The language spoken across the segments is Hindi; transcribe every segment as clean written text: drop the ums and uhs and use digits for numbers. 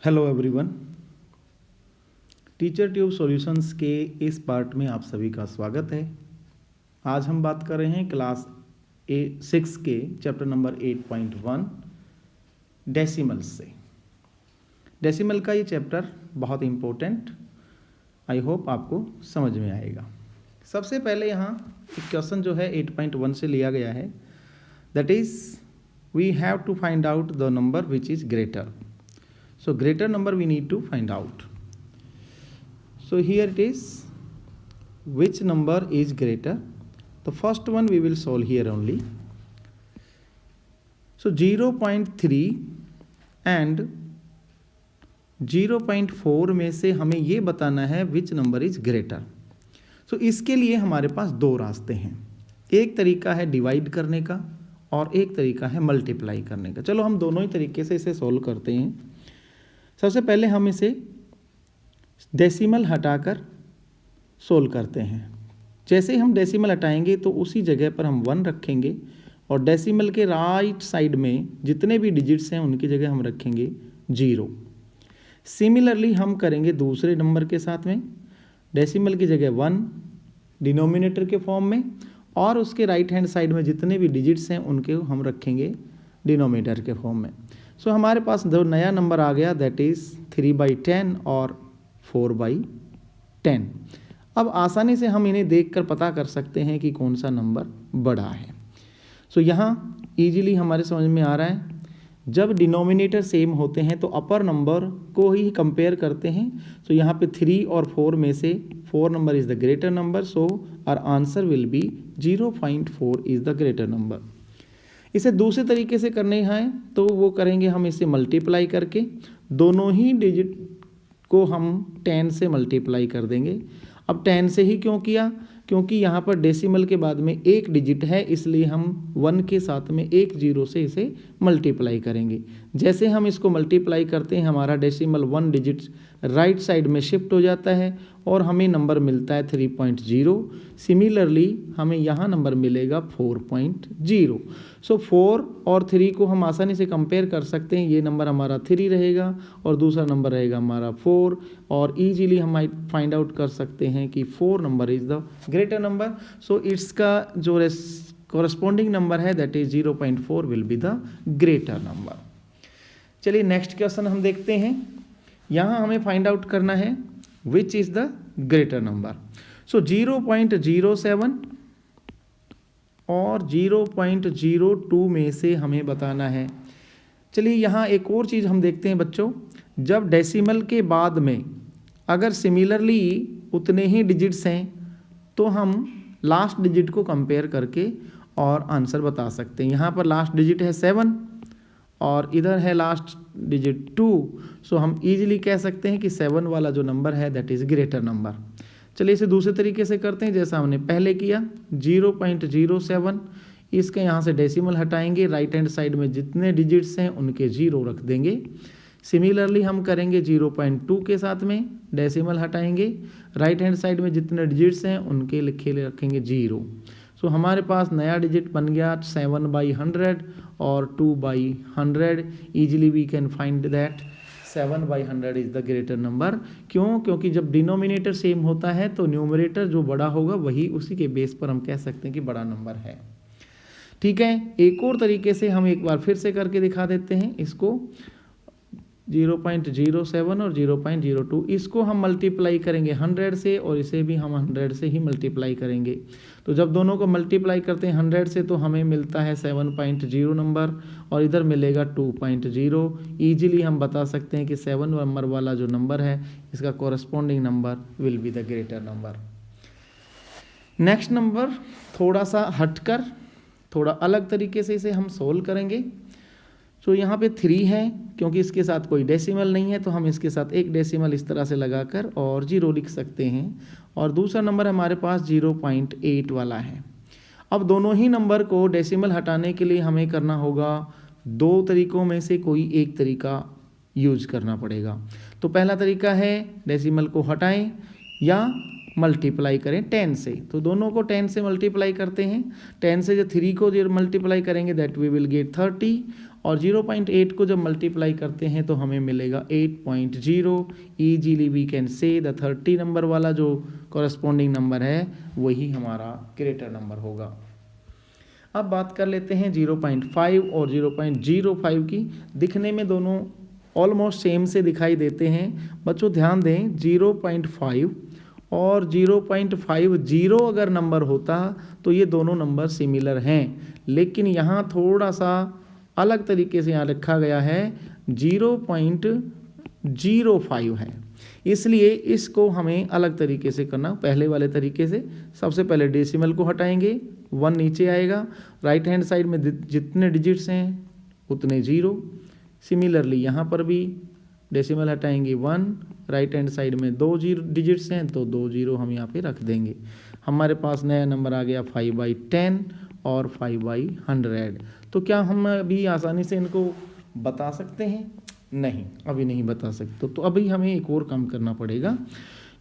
Hello everyone, teacher tube solutions के इस पार्ट में आप सभी का स्वागत है। आज हम बात कर रहे हैं क्लास 6 के चैप्टर नंबर 8.1 डेसिमल्स से। डेसिमल का ये चैप्टर बहुत इम्पोर्टेंट, आई होप आपको समझ में आएगा। सबसे पहले यहाँ एक क्वेश्चन जो है 8.1 से लिया गया है, that is we have to find out the number which is greater. So greater number we need to find out. So here it is, which number is greater? The first one we will solve here only. So 0.3 and 0.4 में से हमें ये बताना है which number is greater. So इसके लिए हमारे पास दो रास्ते हैं। एक तरीका है डिवाइड करने का और एक तरीका है मल्टीप्लाई करने का। चलो हम दोनों ही तरीके से इसे सोल्व करते हैं। सबसे पहले हम इसे डेसिमल हटाकर सोल्व करते हैं। जैसे ही हम डेसिमल हटाएंगे तो उसी जगह पर हम 1 रखेंगे और डेसिमल के राइट साइड में जितने भी डिजिट्स हैं उनकी जगह हम रखेंगे 0। सिमिलरली हम करेंगे दूसरे नंबर के साथ में, डेसिमल की जगह 1 डिनोमिनेटर के फॉर्म में और उसके राइट हैंड साइड में जितने भी डिजिट्स हैं उनके हम रखेंगे डिनोमिनेटर के फॉर्म में। सो हमारे पास जो नया नंबर आ गया दैट इज़ 3/10 और 4/10। अब आसानी से हम इन्हें देखकर पता कर सकते हैं कि कौन सा नंबर बड़ा है। सो यहाँ इजीली हमारे समझ में आ रहा है, जब डिनोमिनेटर सेम होते हैं तो अपर नंबर को ही कंपेयर करते हैं। सो यहाँ पे 3 और 4 में से 4 number is the greater number, so our answer will be 0.4 is the greater number. इसे दूसरे तरीके से करने हैं तो वो करेंगे हम इसे मल्टीप्लाई करके, दोनों ही डिजिट को हम 10 से मल्टीप्लाई कर देंगे। अब 10 से ही क्यों किया? क्योंकि यहाँ पर डेसिमल के बाद में एक डिजिट है, इसलिए हम 1 के साथ में एक 0 से इसे मल्टीप्लाई करेंगे। जैसे हम इसको मल्टीप्लाई करते हैं हमारा डेसिमल 1 डिजिट राइट साइड में शिफ्ट हो जाता है और हमें नंबर मिलता है 3.0। सिमिलरली हमें यहाँ नंबर मिलेगा 4.0। सो 4 और 3 को हम आसानी से कंपेयर कर सकते हैं। ये नंबर हमारा 3 रहेगा और दूसरा नंबर रहेगा हमारा 4, और ईजीली हम फाइंड आउट कर सकते हैं कि 4 number is the greater number. So इसका जो कॉरस्पॉन्डिंग नंबर है that is 0.4 will be the greater number. चलिए नेक्स्ट क्वेश्चन हम देखते हैं। यहाँ हमें फाइंड आउट करना है which is the greater number. So 0.07 और 0.02 में से हमें बताना है। चलिए यहाँ एक और चीज़ हम देखते हैं बच्चों, जब डेसिमल के बाद में अगर सिमिलरली उतने ही डिजिट्स हैं तो हम लास्ट डिजिट को कंपेयर करके और आंसर बता सकते हैं। यहाँ पर लास्ट डिजिट है 7 और इधर है लास्ट डिजिट 2, सो हम इजीली कह सकते हैं कि 7 वाला जो नंबर है दैट इज़ ग्रेटर नंबर। चलिए इसे दूसरे तरीके से करते हैं जैसा हमने पहले किया। 0.07 इसके यहाँ से डेसिमल हटाएंगे, राइट हैंड साइड में जितने डिजिट्स हैं उनके 0 रख देंगे। सिमिलरली हम करेंगे 0.2 के साथ में डेसिमल हटाएंगे, राइट हैंड साइड में जितने डिजिट्स हैं उनके लिखे रखेंगे 0। सो हमारे पास नया डिजिट बन गया 7/100 और 2/100। Easily we can find that 7/100 is the greater number. क्यों? क्योंकि जब डिनोमिनेटर सेम होता है तो न्यूमरेटर जो बड़ा होगा वही उसी के बेस पर हम कह सकते हैं कि बड़ा नंबर है। ठीक है, एक और तरीके से हम एक बार फिर से करके दिखा देते हैं इसको। 0.07 और 0.02 इसको हम मल्टीप्लाई करेंगे 100 से और इसे भी हम 100 से ही मल्टीप्लाई करेंगे। तो जब दोनों को मल्टीप्लाई करते हैं 100 से तो हमें मिलता है 7.0 नंबर और इधर मिलेगा 2.0। ईजिली हम बता सकते हैं कि 7 नंबर वाला जो नंबर है इसका corresponding number will be the greater number. Next number थोड़ा सा हटकर थोड़ा अलग तरीके से इसे हम सोल्व करेंगे। सो यहाँ पे 3 है, क्योंकि इसके साथ कोई डेसिमल नहीं है तो हम इसके साथ एक डेसिमल इस तरह से लगाकर और 0 लिख सकते हैं, और दूसरा नंबर हमारे पास 0.8 वाला है। अब दोनों ही नंबर को डेसिमल हटाने के लिए हमें करना होगा 2 तरीकों में से कोई एक तरीका यूज करना पड़ेगा। तो पहला तरीका है डेसिमल को हटाएं या मल्टीप्लाई करें 10 से। तो दोनों को 10 से मल्टीप्लाई करते हैं। 10 से जो 3 को जो मल्टीप्लाई करेंगे दैट वी विल गेट 30 और 0.8 को जब मल्टीप्लाई करते हैं तो हमें मिलेगा 8.0। Easily we can say the 30 number वाला जो कॉरस्पॉन्डिंग नंबर है वही हमारा ग्रेटर नंबर होगा। अब बात कर लेते हैं 0.5 और 0.05 की। दिखने में दोनों ऑलमोस्ट सेम से दिखाई देते हैं। बच्चों ध्यान दें, 0.5 और 0.50 अगर नंबर होता तो ये दोनों नंबर सिमिलर हैं, लेकिन यहाँ थोड़ा सा अलग तरीके से यहाँ रखा गया है, 0.05 है, इसलिए इसको हमें अलग तरीके से करना। पहले वाले तरीके से सबसे पहले डेसिमल को हटाएंगे, 1 नीचे आएगा, राइट हैंड साइड में जितने डिजिट्स हैं उतने 0। सिमिलरली यहाँ पर भी डेसिमल हटाएंगे 1, राइट हैंड साइड में 2 डिजिट्स हैं तो 2 0 हम यहाँ पे रख देंगे। हमारे पास नया नंबर आ गया 5/10 और 5/100। तो क्या हम अभी आसानी से इनको बता सकते हैं? नहीं, अभी नहीं बता सकते। तो अभी हमें एक और काम करना पड़ेगा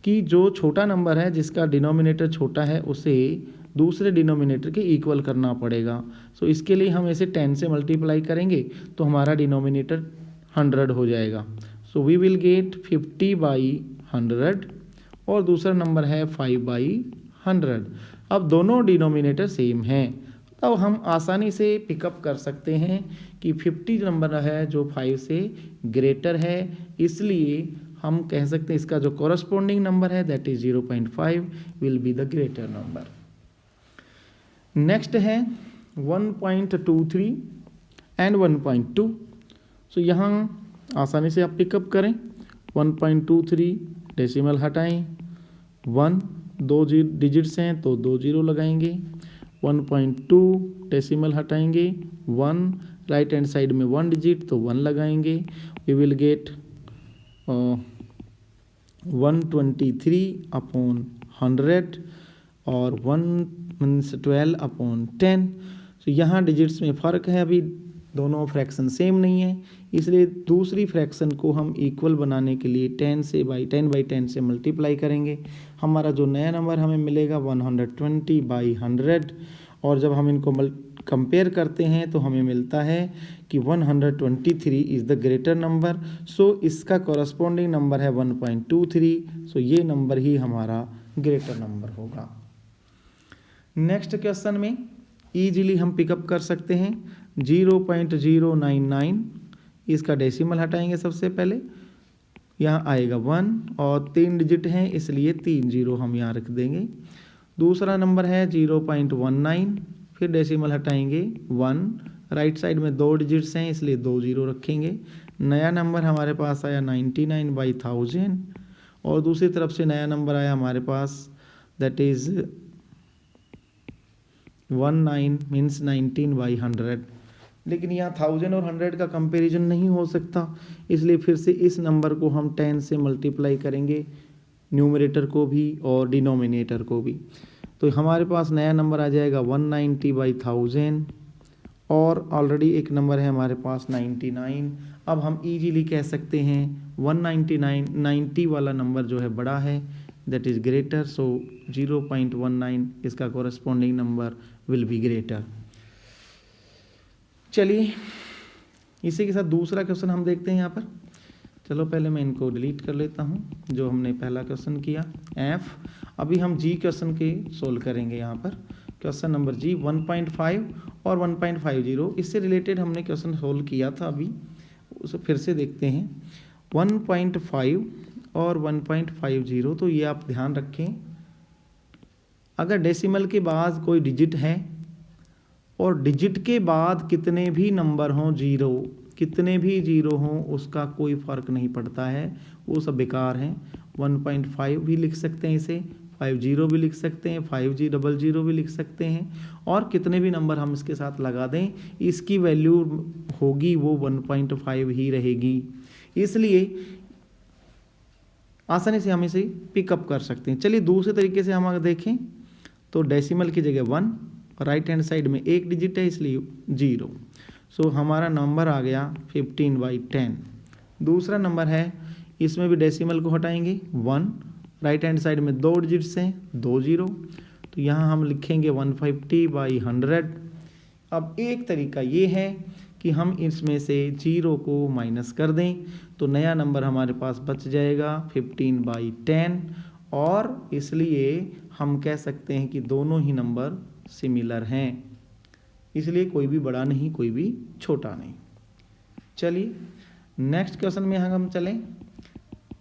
कि जो छोटा नंबर है जिसका डिनोमिनेटर छोटा है उसे दूसरे डिनोमिनेटर के इक्वल करना पड़ेगा। सो इसके लिए हम इसे 10 से मल्टीप्लाई करेंगे तो हमारा डिनोमिनेटर 100 हो जाएगा। सो वी विल गेट 50/100 और दूसरा नंबर है 5/100। अब दोनों डिनोमिनेटर सेम हैं, तब हम आसानी से पिकअप कर सकते हैं कि 50 नंबर है जो 5 से ग्रेटर है, इसलिए हम कह सकते हैं इसका जो कॉरस्पॉन्डिंग नंबर है that is 0.5 will be the greater number. Next है 1.23 एंड 1.2। सो यहाँ आसानी से आप पिकअप करें। 1.23 डेसिमल हटाएं, 1 2 डिजिट्स हैं तो 2 0 लगाएंगे। 1.2 डेसिमल हटाएंगे, 1 राइट हैंड साइड में 1 डिजिट तो 1 लगाएंगे। वी विल गेट 123/100 और 12/10। तो यहाँ डिजिट्स में फ़र्क है, अभी दोनों फ्रैक्शन सेम नहीं है, इसलिए दूसरी फ्रैक्शन को हम इक्वल बनाने के लिए 10/10 से मल्टीप्लाई करेंगे। हमारा जो नया नंबर हमें मिलेगा 120/100 और जब हम इनको कंपेयर करते हैं तो हमें मिलता है कि 123 is the greater number. So इसका कॉरस्पॉन्डिंग नंबर है 1.23। सो ये नंबर ही हमारा ग्रेटर नंबर होगा। नेक्स्ट क्वेश्चन में ईजिली हम पिकअप कर सकते हैं 0.099। इसका डेसिमल हटाएंगे सबसे पहले, यहाँ आएगा 1 और 3 डिजिट हैं इसलिए 3 0 हम यहाँ रख देंगे। दूसरा नंबर है 0.19, फिर डेसिमल हटाएंगे 1, राइट साइड में 2 डिजिट्स हैं इसलिए 2 0 रखेंगे। नया नंबर हमारे पास आया 99/1000 और दूसरी तरफ से नया नंबर आया हमारे पास दैट इज़ 19 मीन्स 19/100। लेकिन यहाँ 1000 और 100 का कंपैरिजन नहीं हो सकता, इसलिए फिर से इस नंबर को हम 10 से मल्टीप्लाई करेंगे, न्यूमरेटर को भी और डिनोमिनेटर को भी। तो हमारे पास नया नंबर आ जाएगा 190/1000 और ऑलरेडी एक नंबर है हमारे पास 99। अब हम इजीली कह सकते हैं 190 वाला नंबर जो है बड़ा है, दैट इज़ ग्रेटर। सो 0.19 इसका corresponding number will be greater. चलिए इसी के साथ दूसरा क्वेश्चन हम देखते हैं यहाँ पर। चलो पहले मैं इनको डिलीट कर लेता हूँ जो हमने पहला क्वेश्चन किया F। अभी हम G क्वेश्चन के सोल्व करेंगे। यहाँ पर क्वेश्चन नंबर G 1.5 और 1.50 इससे रिलेटेड हमने क्वेश्चन सोल्व किया था, अभी उसे फिर से देखते हैं। 1.5 और 1.50 तो ये आप ध्यान रखें, अगर डेसिमल के बाद कोई डिजिट है और डिजिट के बाद कितने भी नंबर हों, कितने भी 0 हों, उसका कोई फ़र्क नहीं पड़ता है, वो सब बेकार हैं। 1.5 भी लिख सकते हैं इसे, 50 भी लिख सकते हैं, 5000 भी लिख सकते हैं, और कितने भी नंबर हम इसके साथ लगा दें इसकी वैल्यू होगी वो 1.5 ही रहेगी। इसलिए आसानी से हम इसे पिकअप कर सकते हैं। चलिए दूसरे तरीके से हम अगर देखें तो डेसिमल की जगह 1, राइट हैंड साइड में 1 डिजिट है इसलिए 0। सो हमारा नंबर आ गया 15/10। दूसरा नंबर है, इसमें भी डेसिमल को हटाएंगे 1, राइट हैंड साइड में 2 डिजिट्स हैं 2 0, तो यहाँ हम लिखेंगे 150/100। अब एक तरीका ये है कि हम इसमें से 0 को माइनस कर दें तो नया नंबर हमारे पास बच जाएगा 15/10, और इसलिए हम कह सकते हैं कि दोनों ही नंबर सिमिलर हैं, इसलिए कोई भी बड़ा नहीं कोई भी छोटा नहीं। चलिए नेक्स्ट क्वेश्चन में हम चलें।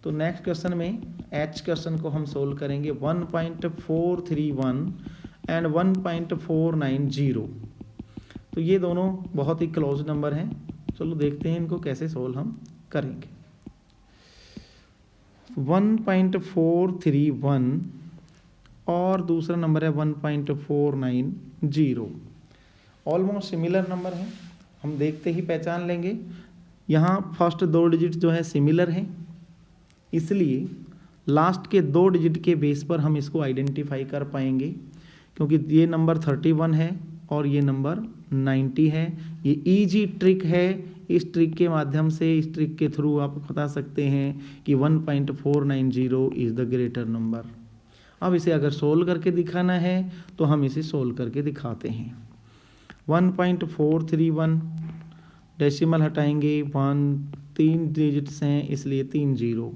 तो नेक्स्ट क्वेश्चन में एच क्वेश्चन को हम सोल्व करेंगे। 1.431 एंड 1.490, तो ये दोनों बहुत ही क्लोज नंबर हैं। चलो देखते हैं इनको कैसे सोल्व हम करेंगे। 1.431 और दूसरा नंबर है 1.490, ऑलमोस्ट सिमिलर नंबर है, हम देखते ही पहचान लेंगे। यहाँ फर्स्ट 2 डिजिट जो है सिमिलर हैं, इसलिए लास्ट के 2 डिजिट के बेस पर हम इसको आइडेंटिफाई कर पाएंगे, क्योंकि ये नंबर 31 है और ये नंबर 90 है। ये इजी ट्रिक है, इस ट्रिक के माध्यम से, इस ट्रिक के थ्रू आप बता सकते हैं कि 1.490 इज़ द ग्रेटर नंबर। अब इसे अगर सोल्व करके दिखाना है तो हम इसे सोल्व करके दिखाते हैं। 1.431 डेसिमल हटाएंगे, 3 डिजिट्स हैं इसलिए 3 0।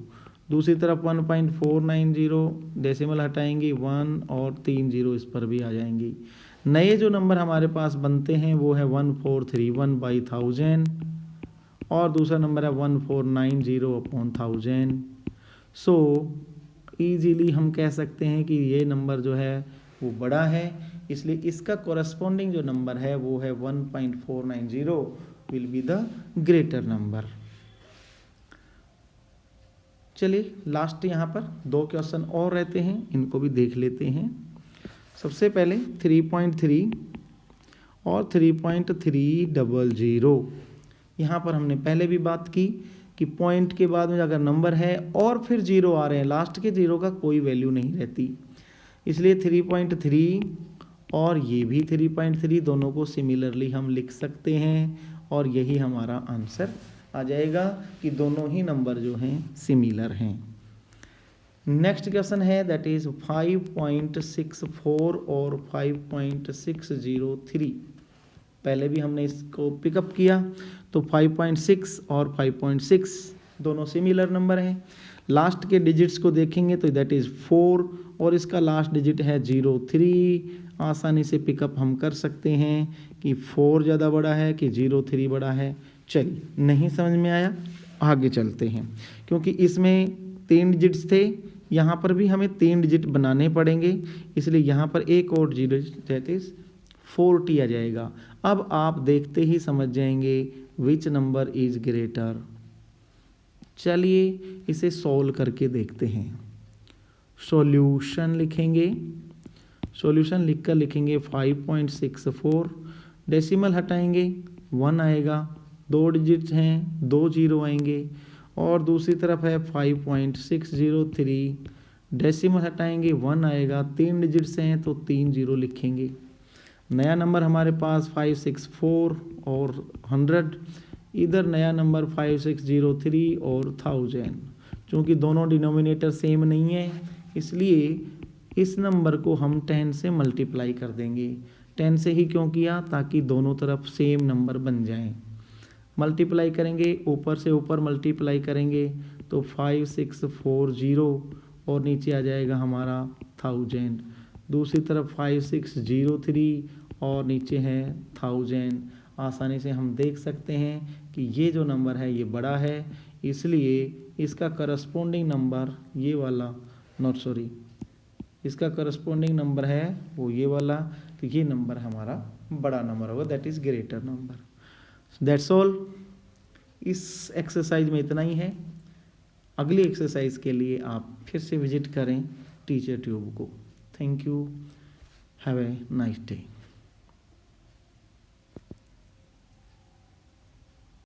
दूसरी तरफ 1.490 डेसिमल हटाएंगे 1 और 3 0 इस पर भी आ जाएंगी। नए जो नंबर हमारे पास बनते हैं वो है 1431/1000 और दूसरा नंबर है 1490/1000। सो ईजीली हम कह सकते हैं कि ये नंबर जो है वो बड़ा है, इसलिए इसका कॉरस्पॉन्डिंग जो नंबर है वो है 1.490 will be the greater number. चलिए लास्ट यहाँ पर 2 क्वेश्चन और रहते हैं, इनको भी देख लेते हैं। सबसे पहले 3.3 और 3.300। यहाँ पर हमने पहले भी बात की कि पॉइंट के बाद में अगर नंबर है और फिर 0 आ रहे हैं, लास्ट के 0 का कोई वैल्यू नहीं रहती, इसलिए 3.3 और ये भी 3.3 दोनों को सिमिलरली हम लिख सकते हैं और यही हमारा आंसर आ जाएगा कि दोनों ही नंबर जो हैं सिमिलर हैं। नेक्स्ट क्वेश्चन है दैट इज 5.64 और 5.603। पहले भी हमने इसको पिकअप किया तो 5.6 और 5.6 दोनों सिमिलर नंबर हैं। लास्ट के डिजिट्स को देखेंगे तो दैट इज़ 4 और इसका लास्ट डिजिट है 03। आसानी से पिकअप हम कर सकते हैं कि 4 ज़्यादा बड़ा है कि 03 बड़ा है। चलिए, नहीं समझ में आया, आगे चलते हैं, क्योंकि इसमें 3 डिजिट्स थे, यहाँ पर भी हमें 3 डिजिट बनाने पड़ेंगे, इसलिए यहाँ पर एक और डिजिट दैट इज़ 40 आ जाएगा। अब आप देखते ही समझ जाएंगे विच नंबर इज ग्रेटर। चलिए इसे सॉल्व करके देखते हैं। सॉल्यूशन लिखेंगे, सॉल्यूशन लिखकर लिखेंगे 5.64, डेसिमल हटाएंगे 1 आएगा, 2 डिजिट्स हैं 2 0 आएंगे, और दूसरी तरफ है 5.603, डेसिमल हटाएंगे 1 आएगा, 3 डिजिट्स हैं तो 3 0 लिखेंगे। नया नंबर हमारे पास 564 और 100, इधर नया नंबर 5603 और 1000। चूँकि दोनों डिनोमिनेटर सेम नहीं है, इसलिए इस नंबर को हम 10 से मल्टीप्लाई कर देंगे। 10 से ही क्यों किया? ताकि दोनों तरफ सेम नंबर बन जाएं। मल्टीप्लाई करेंगे, ऊपर से ऊपर मल्टीप्लाई करेंगे तो 5640 और नीचे आ जाएगा हमारा 1000। दूसरी तरफ 5603 और नीचे है 1000। आसानी से हम देख सकते हैं कि ये जो नंबर है ये बड़ा है, इसलिए इसका करस्पॉन्डिंग नंबर ये वाला, नॉट सॉरी, इसका करस्पॉन्डिंग नंबर है वो ये वाला, तो ये नंबर हमारा बड़ा नंबर होगा, that is greater number. That's all. इस एक्सरसाइज में इतना ही है। अगली एक्सरसाइज के लिए आप फिर से विजिट करें टीचर ट्यूब को। Thank you, have a nice day.